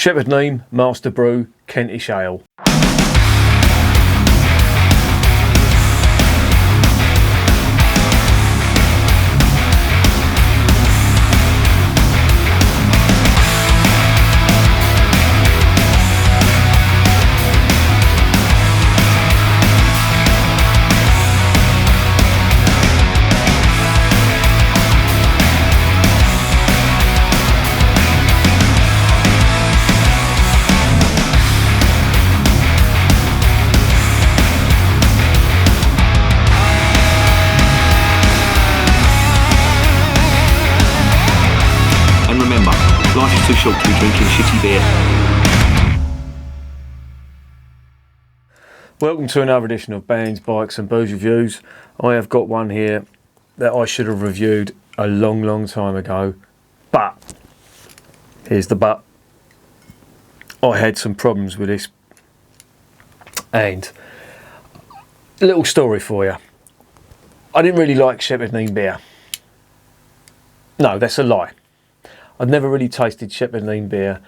Neame Master Brew Kentish Ale. Life is too short to be drinking shitty beer. Welcome to another edition of Bands, Bikes and Booze Reviews. I have got one here that I should have reviewed a long time ago, but here's the but. I had some problems with this, and a little story for you. I didn't really like Neame beer. No, that's a lie. I'd never really tasted Neame beer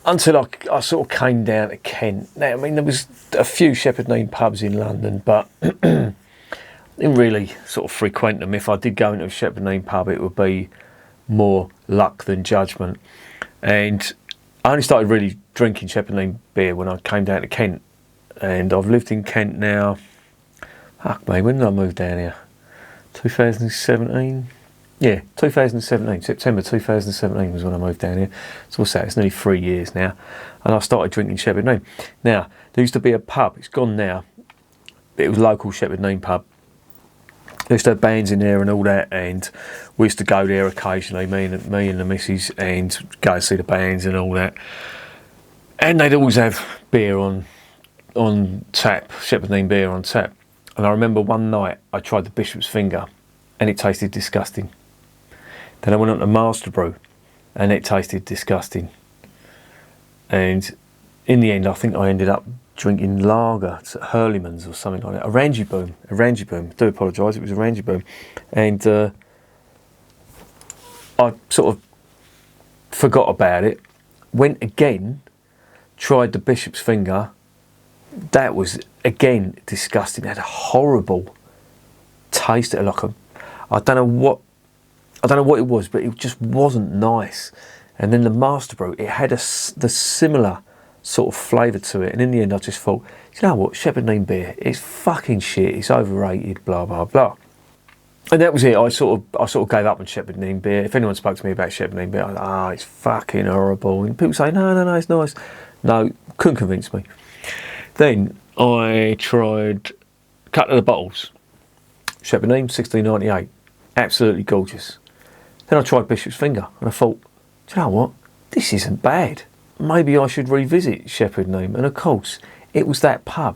until I sort of came down to Kent. Now, I mean, there was a few Neame pubs in London, but didn't really sort of frequent them. If I did go into a Neame pub, it would be more luck than judgment. And I only started really drinking Neame beer when I came down to Kent. And I've lived in Kent now, fuck me, when did I move down here? 2017? Yeah, 2017, September 2017 was when I moved down here. So what's that? It's nearly 3 years now. And I started drinking Neame. Now, there used to be a pub, it's gone now. It was a local Neame pub. They used to have bands in there and all that, and we used to go there occasionally, me and the missus, and go and see the bands and all that. And they'd always have beer on tap, Neame beer on tap. And I remember one night I tried the Bishop's Finger, and it tasted disgusting. Then I went on to Master Brew, and it tasted disgusting. And in the end, I think I ended up drinking lager at Hurleyman's or something like that. A Rangy Boom. I do apologise, it was a Rangy Boom. And I sort of forgot about it. Went again, tried the Bishop's Finger. That was, again, disgusting. It had a horrible taste. I don't know what it was, but it just wasn't nice. And then the Master Brew, it had the similar sort of flavour to it. And in the end, I just thought, you know what, Neame beer, it's fucking shit. It's overrated. Blah blah blah. And that was it. I sort of gave up on Neame beer. If anyone spoke to me about Neame beer, I was like, it's fucking horrible. And people say, no, it's nice. No, couldn't convince me. Then I tried a couple of the bottles. Neame, 1698. Absolutely gorgeous. Then I tried Bishop's Finger and I thought, do you know what? This isn't bad. Maybe I should revisit Neame. And of course, it was that pub.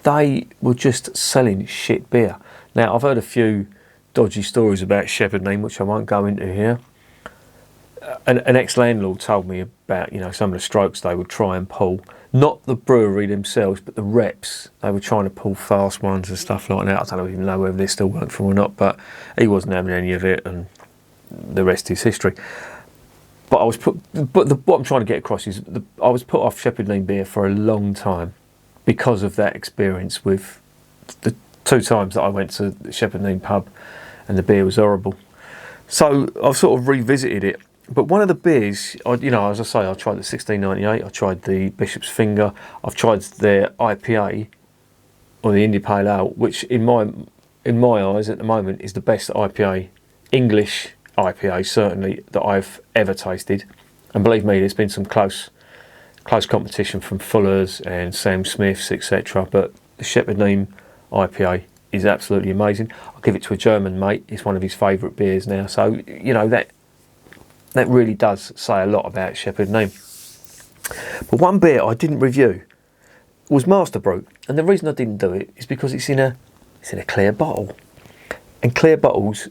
They were just selling shit beer. Now, I've heard a few dodgy stories about Neame, which I won't go into here. An ex-landlord told me about, some of the strokes they would try and pull. Not the brewery themselves, but the reps. They were trying to pull fast ones and stuff like that. I don't even know whether they still work for them or not, but he wasn't having any of it, and the rest is history. But what I'm trying to get across is I was put off Neame beer for a long time because of that experience with the 2 times that I went to the Neame pub and the beer was horrible. So I've sort of revisited it. But one of the beers, as I say, I tried the 1698, I tried the Bishop's Finger, I've tried their IPA, or the India Pale Ale, which in my eyes at the moment is the best IPA, English IPA certainly, that I've ever tasted. And believe me, there's been some close competition from Fuller's and Sam Smith's, etc. But the Neame IPA is absolutely amazing. I'll give it to a German mate, it's one of his favourite beers now. So, that really does say a lot about Neame. But one beer I didn't review was Master Brew, and the reason I didn't do it is because it's in a clear bottle. And clear bottles,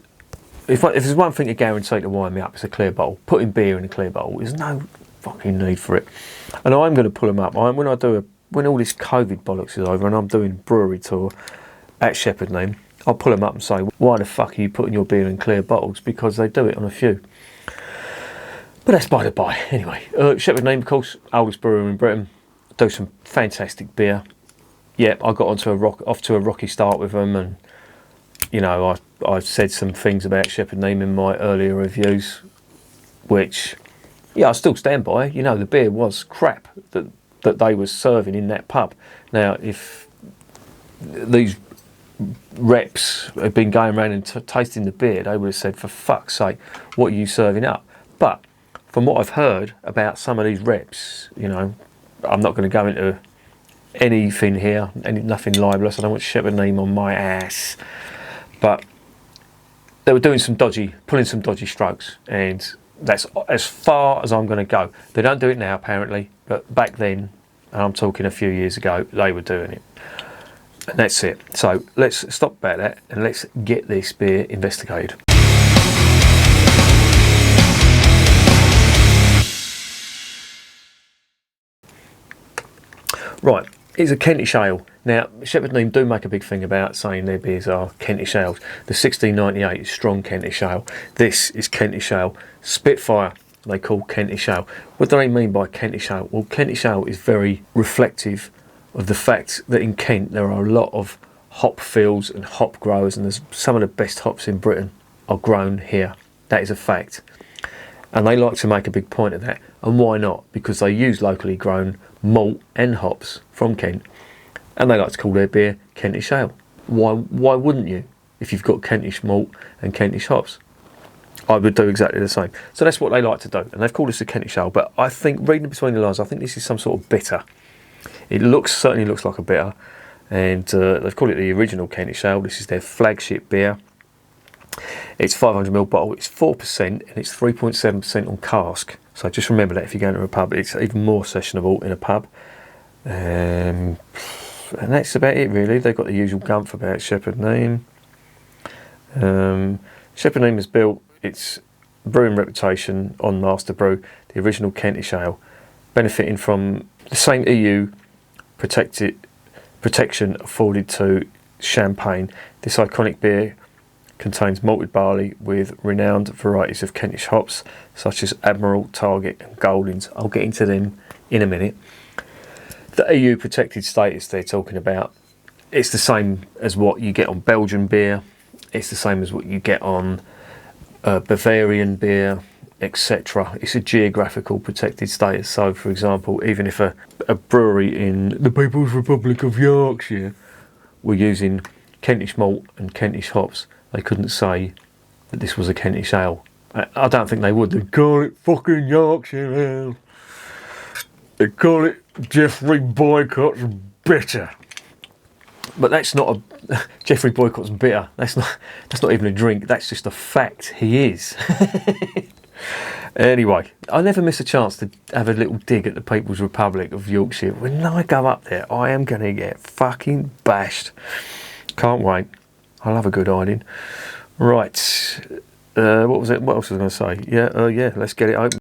if there's one thing to guarantee to wind me up, it's a clear bottle. Putting beer in a clear bottle, there's no fucking need for it. And I'm going to pull them up. When all this COVID bollocks is over and I'm doing brewery tour at Neame, I'll pull them up and say, why the fuck are you putting your beer in clear bottles? Because they do it on a few. But that's by the by. Anyway, Shepherd Neame, of course, oldest brewer in Britain. Do some fantastic beer. Yeah, I got off to a rocky start with them, and you know, I said some things about Shepherd Neame in my earlier reviews, which, yeah, I still stand by. You know, the beer was crap that they were serving in that pub. Now, if these reps had been going around and tasting the beer, they would have said, for fuck's sake, what are you serving up? But from what I've heard about some of these reps, you know, I'm not going to go into anything here, nothing libelous. I don't want Shepherd Neame on my ass. But they were pulling some dodgy strokes, and that's as far as I'm going to go. They don't do it now, apparently, but back then, and I'm talking a few years ago, they were doing it. And that's it. So let's stop about that, and let's get this beer investigated. Right, it's a Kentish ale. Now, Shepherd Neame do make a big thing about saying their beers are Kentish ales. The 1698 is strong Kentish ale. This is Kentish ale. Spitfire, they call Kentish ale. What do they mean by Kentish ale? Well, Kentish ale is very reflective of the fact that in Kent there are a lot of hop fields and hop growers, and there's some of the best hops in Britain are grown here. That is a fact. And they like to make a big point of that. And why not? Because they use locally grown malt and hops from Kent, and they like to call their beer Kentish ale. Why wouldn't you, if you've got Kentish malt and Kentish hops? I would do exactly the same. So that's what they like to do, and they've called this a Kentish ale. But I think, reading between the lines, I think this is some sort of bitter. It certainly looks like a bitter, and they've called it the original Kentish ale. This is their flagship beer. It's 500ml bottle, it's 4%, and it's 3.7% on cask. So just remember that if you're going to a pub, it's even more sessionable in a pub. And that's about it, really. They've got the usual gumph about Shepherd Neame. Shepherd Neame has built its brewing reputation on Master Brew, the original Kentish ale, benefiting from the same EU protection afforded to champagne. This iconic beer contains malted barley with renowned varieties of Kentish hops such as Admiral, Target and Goldings. I'll get into them in a minute. The EU protected status they're talking about, it's the same as what you get on Belgian beer, it's the same as what you get on Bavarian beer, etc. It's a geographical protected status. So for example, even if a brewery in the People's Republic of Yorkshire were using Kentish malt and Kentish hops, they couldn't say that this was a Kentish ale. I don't think they would. They'd call it fucking Yorkshire ale. They'd call it Geoffrey Boycott's bitter. But that's not a Geoffrey Boycott's bitter. That's not even a drink. That's just a fact. He is. Anyway, I never miss a chance to have a little dig at the People's Republic of Yorkshire. When I go up there, I am going to get fucking bashed. Can't wait. I love a good hiding. Right. What was it? What else was I going to say? Yeah, let's get it open.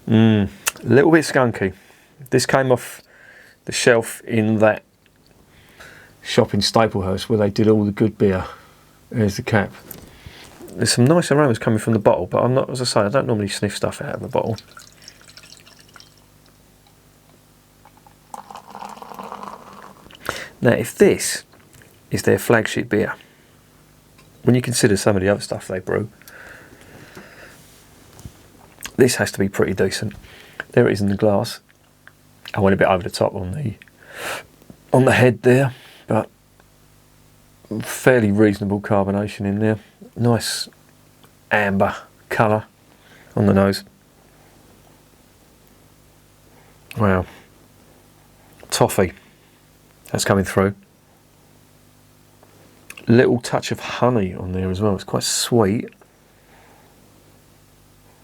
A little bit skunky. This came off the shelf in that shop in Staplehurst where they did all the good beer. There's the cap. There's some nice aromas coming from the bottle, but I'm not, as I say, I don't normally sniff stuff out of the bottle. Now, if this is their flagship beer, when you consider some of the other stuff they brew, this has to be pretty decent. There it is in the glass. I went a bit over the top on the head there, but fairly reasonable carbonation in there. Nice amber colour on the nose. Wow. Toffee. That's coming through. Little touch of honey on there as well. It's quite sweet.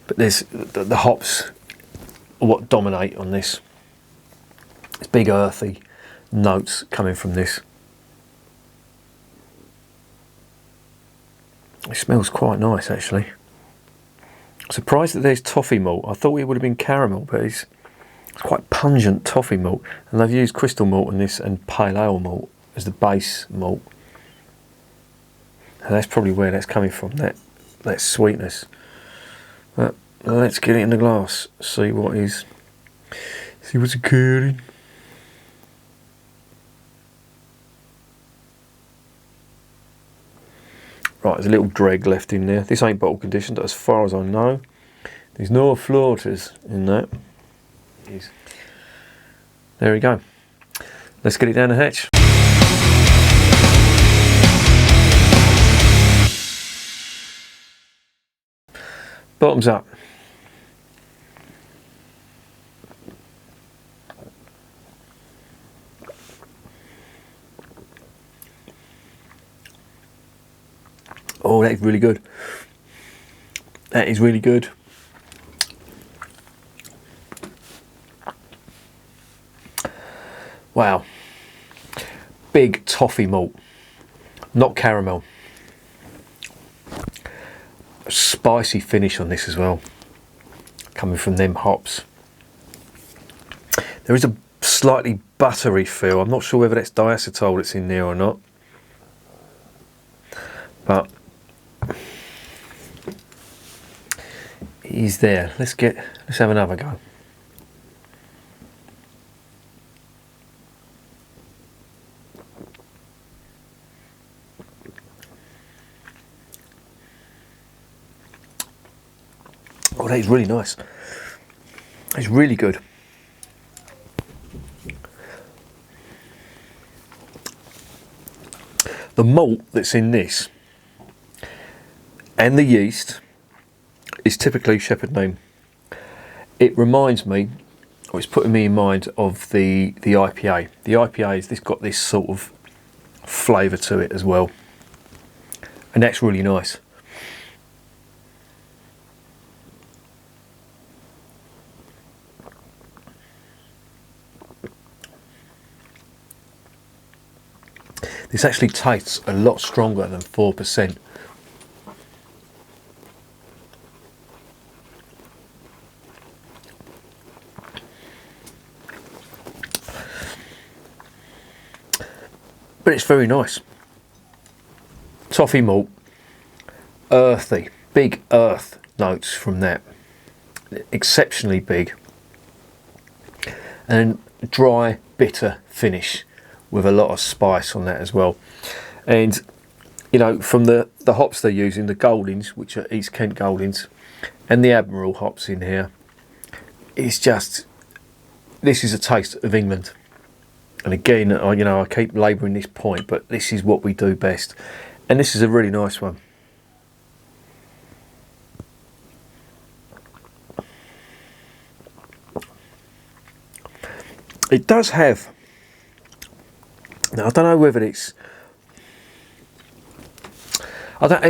But there's the hops are what dominate on this. It's big earthy notes coming from this. It smells quite nice actually. Surprised that there's toffee malt. I thought it would have been caramel, but it's quite pungent toffee malt. And they've used crystal malt in this and pale ale malt as the base malt. And that's probably where that's coming from, that sweetness. But let's get it in the glass, see what's occurring. Right, there's a little dreg left in there. This ain't bottle conditioned, as far as I know. There's no floaters in that. There we go. Let's get it down the hatch. Bottoms up. Oh, that is really good. That is really good. Wow. Big toffee malt, not caramel. Spicy finish on this as well, coming from them hops. There is a slightly buttery feel. I'm not sure whether that's diacetyl that's in there or not, but it is there. Let's have another go. Oh, that is really nice. It's really good. The malt that's in this and the yeast is typically Shepherd Neame. It reminds me, or it's putting me in mind of the IPA. The IPA is got this sort of flavour to it as well, and that's really nice. This actually tastes a lot stronger than 4%. But it's very nice. Toffee malt, earthy, big earth notes from that. Exceptionally big. And dry, bitter finish with a lot of spice on that as well. And you know, from the hops they're using, the Goldings, which are East Kent Goldings, and the Admiral hops in here, it's just, this is a taste of England. And again, I keep labouring this point, but this is what we do best. And this is a really nice one. It does have, now I don't know whether it's,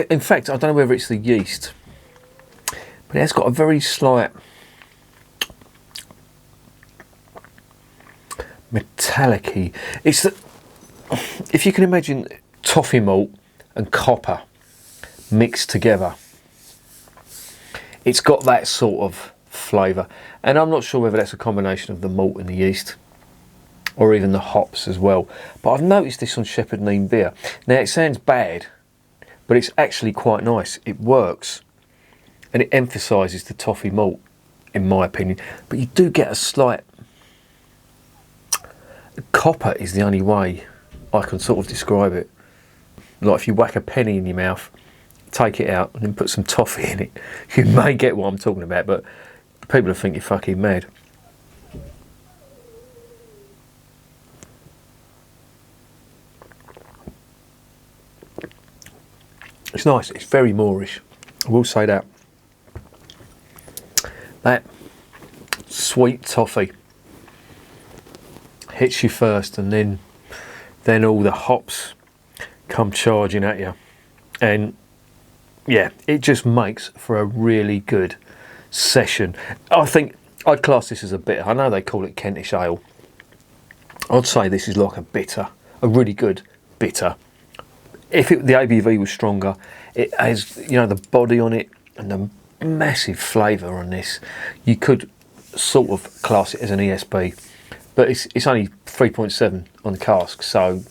in fact I don't know whether it's the yeast, but it has got a very slight metallic-y. It's the, if you can imagine toffee malt and copper mixed together, it's got that sort of flavour. And I'm not sure whether that's a combination of the malt and the yeast, or even the hops as well. But I've noticed this on Shepherd Neame beer. Now it sounds bad, but it's actually quite nice. It works, and it emphasises the toffee malt, in my opinion. But you do get a slight, copper is the only way I can sort of describe it. Like if you whack a penny in your mouth, take it out, and then put some toffee in it, you may get what I'm talking about, but people will think you're fucking mad. It's nice, it's very moorish, I will say that. That sweet toffee hits you first, and then all the hops come charging at you. And yeah, it just makes for a really good session. I think I'd class this as a bitter. I know they call it Kentish ale. I'd say this is like a bitter, a really good bitter. If the ABV was stronger, it has, the body on it and the massive flavour on this. You could sort of class it as an ESB, but it's only 3.7 on the cask, so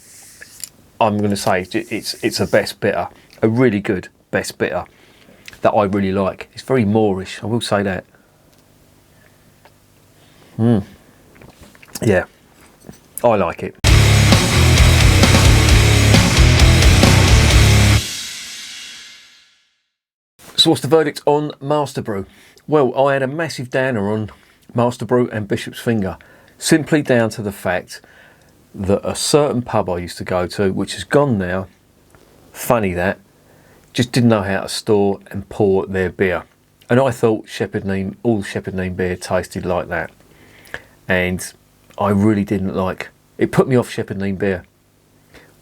I'm going to say it's a best bitter, a really good best bitter that I really like. It's very moorish, I will say that. Yeah, I like it. So what's the verdict on Master Brew? Well, I had a massive downer on Master Brew and Bishop's Finger, simply down to the fact that a certain pub I used to go to, which has gone now, funny that, just didn't know how to store and pour their beer. And I thought Shepherd Neame, all Shepherd Neame beer tasted like that. And I really didn't like, it put me off Shepherd Neame beer,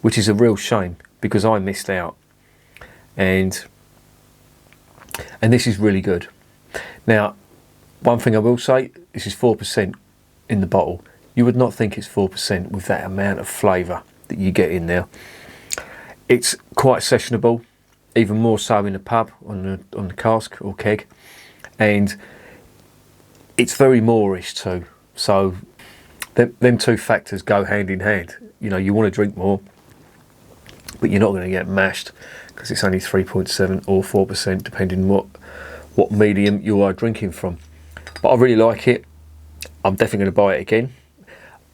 which is a real shame because I missed out. And this is really good. Now, one thing I will say, this is 4% in the bottle. You would not think it's 4% with that amount of flavour that you get in there. It's quite sessionable, even more so in the pub, on the cask or keg. And it's very moorish too. So them two factors go hand in hand. You know, you want to drink more, but you're not going to get mashed because it's only 3.7 or 4%, depending what medium you are drinking from. But I really like it. I'm definitely going to buy it again.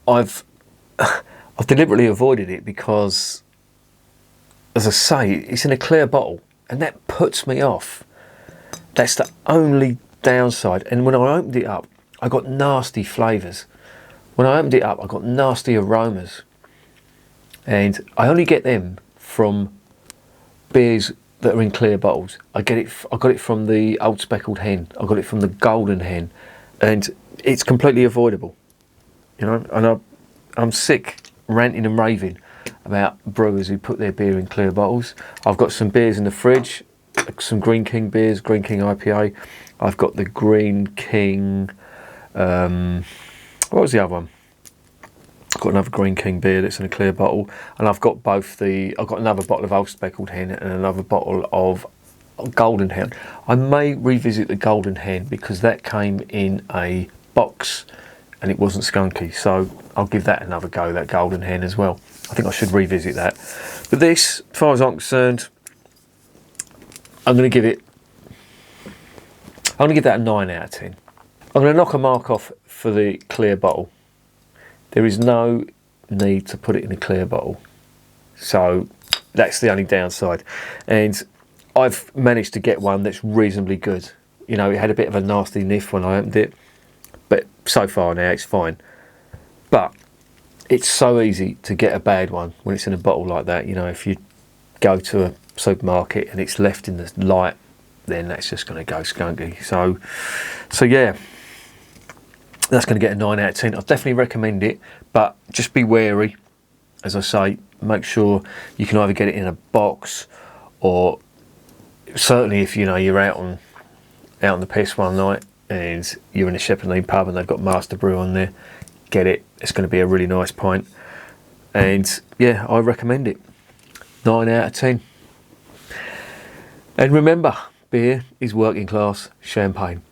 I've deliberately avoided it because, as I say, it's in a clear bottle, and that puts me off. That's the only downside. And when I opened it up, I got nasty flavours. When I opened it up, I got nasty aromas, and I only get them from beers that are in clear bottles. I got it from the Old Speckled Hen. I got it from the Golden Hen, and it's completely avoidable. You know, and I'm sick ranting and raving about brewers who put their beer in clear bottles. I've got some beers in the fridge, some Green King beers, Green King IPA. I've got the Green King. What was the other one? I've got another Green King beer that's in a clear bottle, and I've got I've got another bottle of Old Speckled Hen and another bottle of Golden Hen. I may revisit the Golden Hen because that came in a box and it wasn't skunky, so I'll give that another go, that Golden Hen as well. I think I should revisit that. But this, as far as I'm concerned, I'm going to give that a 9 out of 10. I'm going to knock a mark off for the clear bottle. There is no need to put it in a clear bottle. So that's the only downside. And I've managed to get one that's reasonably good. You know, it had a bit of a nasty niff when I opened it, but so far now it's fine. But it's so easy to get a bad one when it's in a bottle like that. You know, if you go to a supermarket and it's left in the light, then that's just going to go skunky. So yeah, that's going to get a 9 out of 10. I definitely recommend it, but just be wary. As I say, make sure you can either get it in a box, or certainly if you know you're out on the piss one night and you're in a Shepherd Neame pub and they've got Master Brew on there, get it. It's going to be a really nice pint. And yeah, I recommend it. 9 out of 10. And remember, beer is working class champagne.